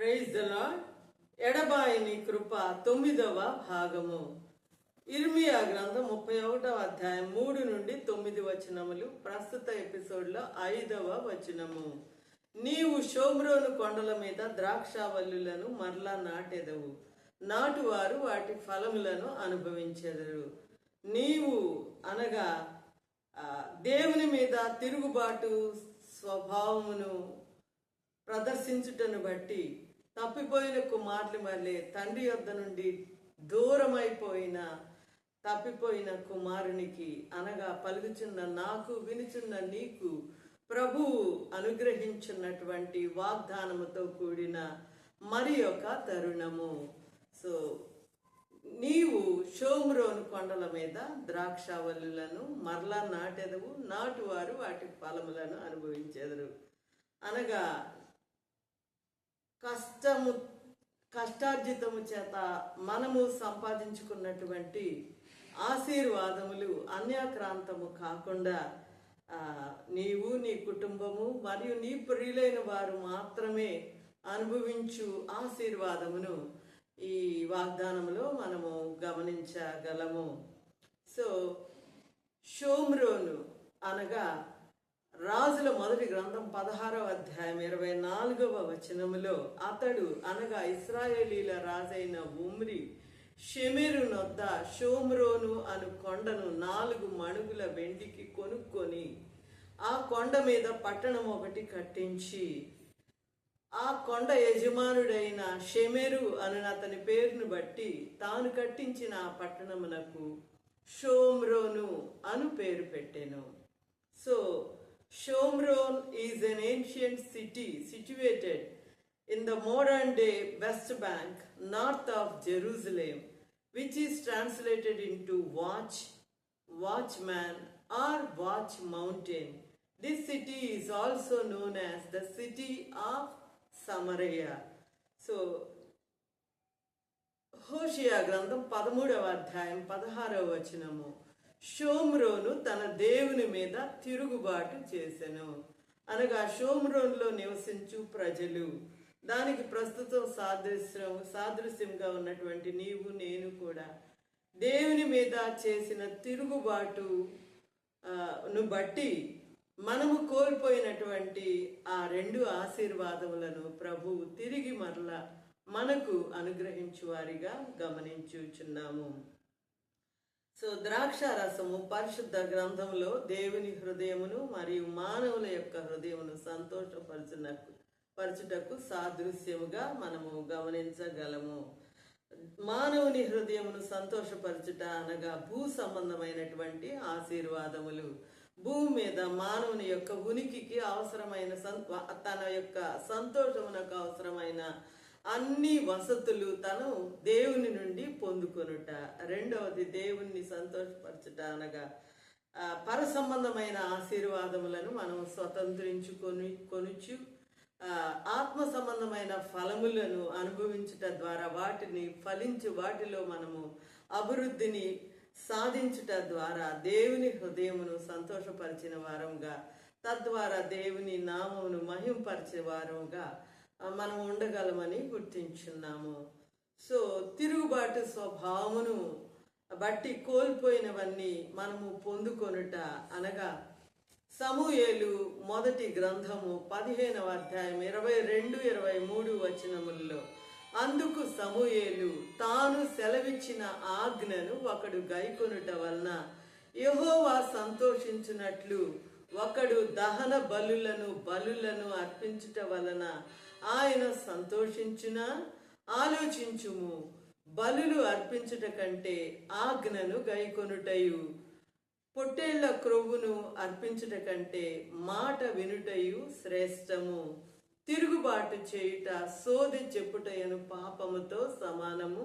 Praise the Lord. ఎడబాయిని కృప 9వ భాగము. ఇర్మియా గ్రంథం 31వ అధ్యాయం 3 నుండి 9 వచనములు. ప్రస్తుత ఎపిసోడ్లో 5వ వచనము. నీవు షోమ్రోను కొండల మీద ద్రాక్షావల్లులను మరలా నాటెదవు, నాటువారు వాటి ఫలములను అనుభవించెదరు. నీవు అనగా దేవుని మీద తిరుగుబాటు స్వభావమును ప్రదర్శించుటను బట్టి తప్పిపోయిన కుమారులు వల్లే తండ్రి యొద్ద నుండి దూరమైపోయిన తప్పిపోయిన కుమారునికి అనగా పలుకుచున్న నాకు వినుచున్న నీకు ప్రభువు అనుగ్రహించున్నటువంటి వాగ్దానముతో కూడిన మరి ఒక తరుణము. సో నీవు షోమ్రోను కొండల మీద ద్రాక్షావల్లులను మరలా నాటెదవు, నాటువారు వాటి ఫలములను అనుభవించెదరు. అనగా కష్టార్జితము చేత మనము సంపాదించుకున్నటువంటి ఆశీర్వాదములు అన్యాక్రాంతము కాకుండా నీవు, నీ కుటుంబము మరియు నీ ప్రియులైన వారు మాత్రమే అనుభవించు ఆశీర్వాదమును ఈ వాగ్దానములో మనము గమనించగలము. సో షోమ్రోను అనగా రాజుల మొదటి గ్రంథం 16వ అధ్యాయం 24వ వచనములో అతడు అనగా ఇశ్రాయేలీల రాజైన ఉమ్రి షెమెరు నొద్ద షోమ్రోను అను కొండను 4 మణుగుల వెండికి కొనుక్కొని ఆ కొండ మీద పట్టణం ఒకటి కట్టించి ఆ కొండ యజమానుడైన షెమెరు అను అతని పేరును బట్టి తాను కట్టించిన ఆ పట్టణమునకు షోమ్రోను అను పేరు పెట్టెను. So Shomron is an ancient city situated in the modern day West Bank, north of Jerusalem, which is translated into watch, watchman, or watch mountain. This city is also known as the city of Samaria. So, Hosea గ్రంథం 13వ అధ్యాయం 16వ వచనము. షోమ్రోను తన దేవుని మీద తిరుగుబాటు చేసెను. అనగా షోమ్రోన్లో నివసించు ప్రజలు, దానికి ప్రస్తుతం సాదృశ్యంగా ఉన్నటువంటి నీవు నేను కూడా దేవుని మీద చేసిన తిరుగుబాటు ను బట్టి మనము కోల్పోయినటువంటి ఆ 2 ఆశీర్వాదములను ప్రభువు తిరిగి మరలా మనకు అనుగ్రహించు వారిగా గమనించుచున్నాము. సో ద్రాక్షారసము పరిశుద్ధ గ్రంథంలో దేవుని హృదయమును మరియు మానవుల యొక్క హృదయమును సంతోషపరచుటకు సాదృశ్యముగా మనము గమనించగలము. మానవుని హృదయమును సంతోషపరచుట అనగా భూ సంబంధమైనటువంటి ఆశీర్వాదములు. భూమి మీద మానవుని యొక్క ఉనికికి అవసరమైన తన యొక్క సంతోషమునకు అవసరమైన అన్ని వసతులు తను దేవుని నుండి పొందుకొనుట. రెండవది దేవుణ్ణి సంతోషపరచుట అనగా పర సంబంధమైన ఆశీర్వాదములను మనం కొనుచు ఆత్మ సంబంధమైన ఫలములను అనుభవించుట ద్వారా వాటిని ఫలించు వాటిలో మనము అభివృద్ధిని సాధించుట ద్వారా దేవుని హృదయమును సంతోషపరిచిన వారంగా, తద్వారా దేవుని నామమును మహింపరిచే వారంగా మనం ఉండగలమని గుర్తించున్నాము. సో తిరుగుబాటు స్వభావమును బట్టి కోల్పోయినవన్నీ మనము పొందుకొనుట అనగా సమూయేలు మొదటి గ్రంథము 15వ అధ్యాయం 22-23 వచనములలో అందుకు సమూయేలు తాను సెలవిచ్చిన ఆజ్ఞను ఒకడు గైకొనుట వలన యెహోవా సంతోషించినట్లు ఒకడు దహన బలులను అర్పించుట వలన ఆయన సంతోషించున. ఆలోచించుము, బలులు అర్పించుట కంటే ఆజ్ఞను గైకొనుటయు, పొట్టేళ్ల క్రొవ్వును అర్పించుట కంటే మాట వినుటయు శ్రేష్టము. తిరుగుబాటు చేయుట సోది చెప్పుటయను పాపముతో సమానము.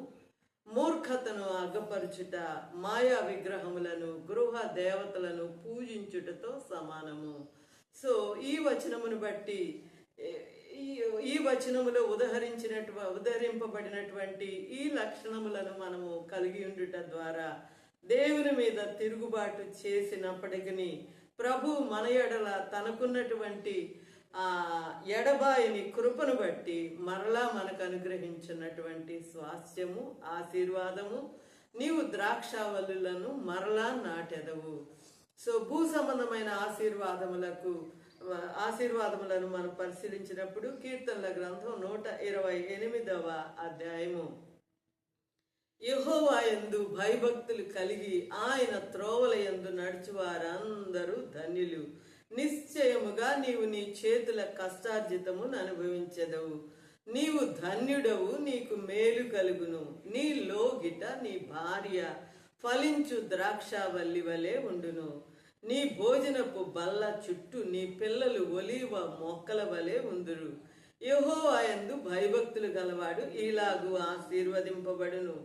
మూర్ఖతను అగ్గపరచుట మాయా విగ్రహములను గృహ దేవతలను పూజించుటతో సమానము. సో ఈ వచనమును బట్టి ఈ వచనములో ఉదహరింపబడినటువంటి ఈ లక్షణములను మనము కలిగి ఉండుట ద్వారా దేవుని మీద తిరుగుబాటు చేసినప్పటికీ ప్రభు మన ఎడల తనకున్నటువంటి ఆ ఎడబాయిని కృపను బట్టి మరలా మనకు అనుగ్రహించినటువంటి స్వాస్థ్యము, ఆశీర్వాదము, నీవు ద్రాక్షావల్లులను మరలా నాటెదవు. సో భూ సంబంధమైన ఆశీర్వాదములను మనం పరిశీలించినప్పుడు కీర్తనల గ్రంథం 128వ అధ్యాయము, యెహోవా యందు భయభక్తులు కలిగి ఆయన త్రోవల యందు నడుచువారందరూ ధన్యులు. నిశ్చయముగా నీవు నీ చేతుల కష్టార్జితమును అనుభవించెదవు. నీవు ధన్యుడవు, నీకు మేలు కలుగును. నీ లోగిట నీ భార్య ఫలించు ద్రాక్షావల్లి వలె ఉండును. నీ భోజనపు బల్ల చుట్టూ నీ పిల్లలు ఒలీవ మొక్కల వలె ఉందురు. యెహోవా యందు భయభక్తులు గలవాడు ఇలాగు ఆశీర్వదింపబడును.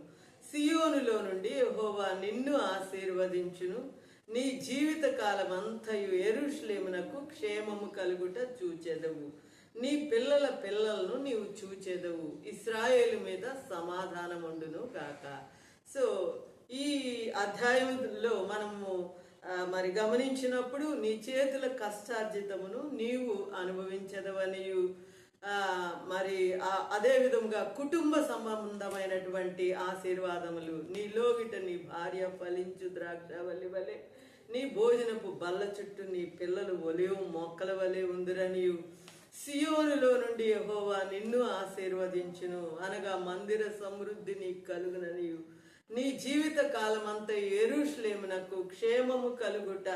సియోనులో నుండి యెహోవా నిన్ను ఆశీర్వదించును. నీ జీవిత కాలమంతయు యెరూషలేమునకు క్షేమము కలుగుట చూచెదవు. నీ పిల్లల పిల్లలను నీవు చూచెదవు. ఇశ్రాయేలు మీద సమాధానముండును గాక. సో ఈ అధ్యాయంలో మనము మరి గమనించినప్పుడు నీ చేతుల కష్టార్జితమును నీవు అనుభవించదవనియు, మరి అదే విధంగా కుటుంబ సంబంధమైనటువంటి ఆశీర్వాదములు, నీ లోగిట నీ భార్య ఫలించు ద్రాక్షావల్లి వలె, నీ భోజనపు బల్ల చుట్టూ నీ పిల్లలు ఒలివ మొక్కల వలె ఉందిరనియు, సియోనులో నుండి యెహోవా నిన్ను ఆశీర్వదించును అనగా మందిర సమృద్ధి నీకు కలుగుననియు, నీ జీవిత కాలమంతా యెరూషలేమునకు క్షేమము కలుగుట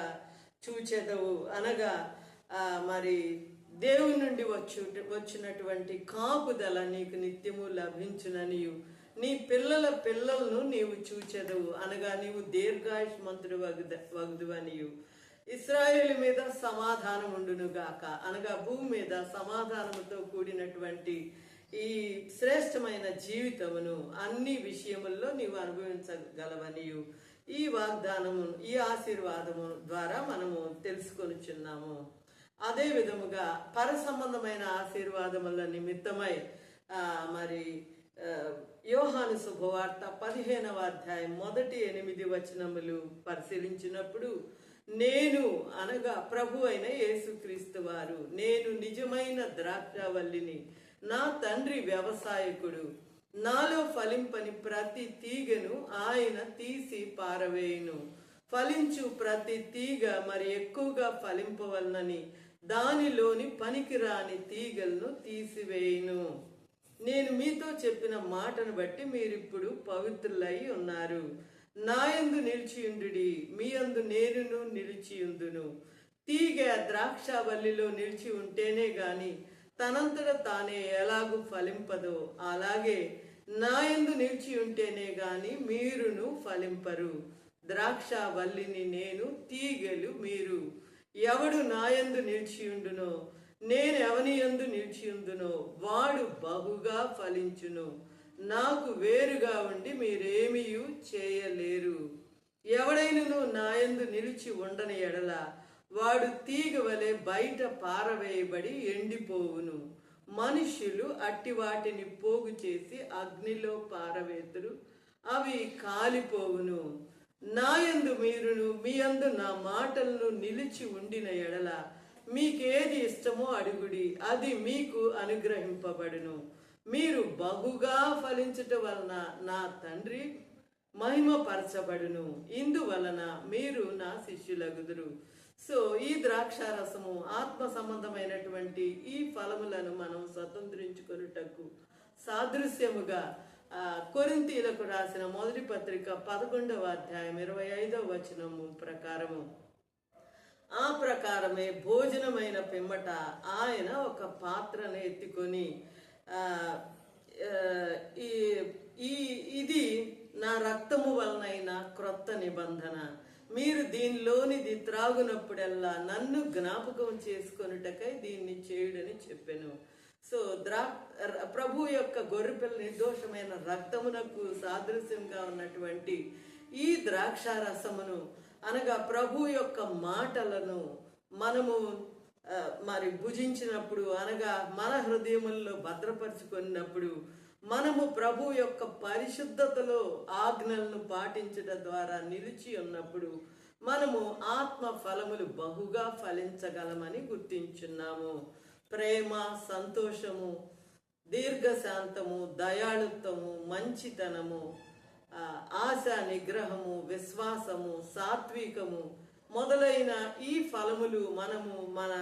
చూచెదవు అనగా మరి దేవుని నుండి వచ్చినటువంటి కాపుదల నీకు నిత్యము లభించుననియు, నీ పిల్లల పిల్లలను నీవు చూచెదవు అనగా నీవు దీర్ఘాయుష్మంతుడు వగుదువనియు, ఇశ్రాయేలు మీద సమాధానం ఉండును గాక అనగా భూమి మీద సమాధానముతో కూడినటువంటి ఈ శ్రేష్టమైన జీవితమును అన్ని విషయముల్లో నీవు అనుభవించగలవనియు ఈ వాగ్దానము, ఈ ఆశీర్వాదము ద్వారా మనము తెలుసుకొనిచున్నాము. అదే విధముగా పర సంబంధమైన ఆశీర్వాదముల నిమిత్తమై మరి యోహాను శుభవార్త 15వ అధ్యాయం 1-8 వచనములు పరిశీలించినప్పుడు, నేను అనగా ప్రభు అయిన యేసుక్రీస్తు వారు, నేను నిజమైన ద్రాక్షావల్లిని, నా తండ్రి వ్యవసాయకుడు, నాలో ఫలింపని ప్రతి తీగను ఆయన తీసి పారవేయును. ఫలించు ప్రతి తీగ మరి ఎక్కువగా ఫలింపవలనని దానిలోని పనికిరాని తీగలను తీసివేయును. నేను మీతో చెప్పిన మాటను బట్టి మీరిప్పుడు పవిత్రులై ఉన్నారు. నాయందు నిలిచియుండుడి, మీ యందు నేనును నిలిచియుందును. తీగ ద్రాక్షావల్లిలో నిలిచి ఉంటేనే గాని తనంతట తానే ఎలాగూ ఫలింపదో, అలాగే నాయందు నిలిచి ఉంటేనే గాని మీరును ఫలింపరు. ద్రాక్షావల్లిని నేను, తీగలు మీరు. ఎవడు నాయందు నిలిచియుండునో, నేను ఎవని యందు నిలిచియుందునో వాడు బహుగా ఫలించును. నాకు వేరుగా ఉండి మీరేమీయూ చేయలేరు. ఎవడైనను నాయందు నిలిచి ఉండని ఎడల వాడు తీగ వలె బయట పారవేయబడి ఎండిపోవును. మనుష్యులు అట్టి వాటిని పోగు చేసి అగ్నిలో పారవేతురు, అవి కాలిపోవును. నాయందు మీరును, మీ యందు నా మాటలను నిలిచి ఉండిన ఎడల మీకేది ఇష్టమో అడుగుడి, అది మీకు అనుగ్రహింపబడును. మీరు బహుగా ఫలించుట వలన నా తండ్రి మహిమపరచబడును. ఇందువలన మీరు నా శిష్యులగుదురు. సో ఈ ద్రాక్షారసము ఆత్మ సంబంధమైనటువంటి ఈ ఫలములను మనం స్వతంత్రించుకొనుటకు సాదృశ్యముగా కొరింథీయులకు రాసిన మొదటి పత్రిక 11వ అధ్యాయం 25వ వచనము ప్రకారము, ఆ ప్రకారమే భోజనమైన పిమ్మట ఆయన ఒక పాత్రను ఎత్తుకొని ఇది నా రక్తము వలనైన క్రొత్త నిబంధన, మీరు దీనిలోనిది త్రాగునప్పుడల్లా నన్ను జ్ఞాపకం చేసుకొనుటకై దీన్ని చేయుడని చెప్పెను. సో ప్రభు యొక్క గొర్రెపిల్ల నిర్దోషమైన రక్తమునకు సాదృశ్యంగా ఉన్నటువంటి ఈ ద్రాక్షారసమును అనగా ప్రభు యొక్క మాటలను మనము మరి భుజించినప్పుడు అనగా మన హృదయముల్లో భద్రపరుచుకున్నప్పుడు మనము ప్రభు యొక్క పరిశుద్ధతలో ఆజ్ఞలను పాటించడం ద్వారా నిలిచి ఉన్నప్పుడు మనము ఆత్మ ఫలములు బహుగా ఫలించగలమని గుర్తించున్నాము. ప్రేమ, సంతోషము, దీర్ఘశాంతము, దయాళుత్వము, మంచితనము, ఆశ, నిగ్రహము, విశ్వాసము, సాత్వికము మొదలైన ఈ ఫలములు మనము మన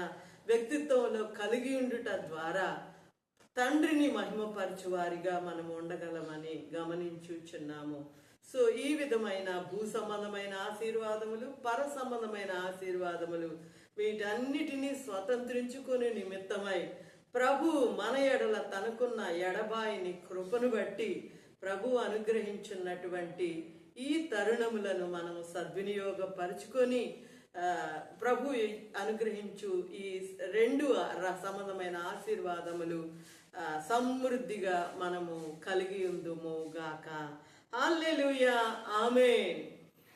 వ్యక్తిత్వంలో కలిగి ఉండుట ద్వారా తండ్రిని మహిమపరచు వారిగా మనం ఉండగలమని గమనించుచున్నాము. సో ఈ విధమైన భూ సంబంధమైన ఆశీర్వాదములు, పర సంబంధమైన ఆశీర్వాదములు వీటన్నిటినీ స్వతంత్రించుకునే నిమిత్తమై ప్రభు మన ఎడల తనకున్న ఎడబాయిని కృపను బట్టి ప్రభు అనుగ్రహించున్నటువంటి ఈ తరుణములను మనము సద్వినియోగపరుచుకొని ప్రభు అనుగ్రహించు ఈ రెండు సంబంధమైన ఆశీర్వాదములు సమృద్ధిగా మనము కలిగి ఉందుము గాక. హల్లెలూయా, ఆమేన్.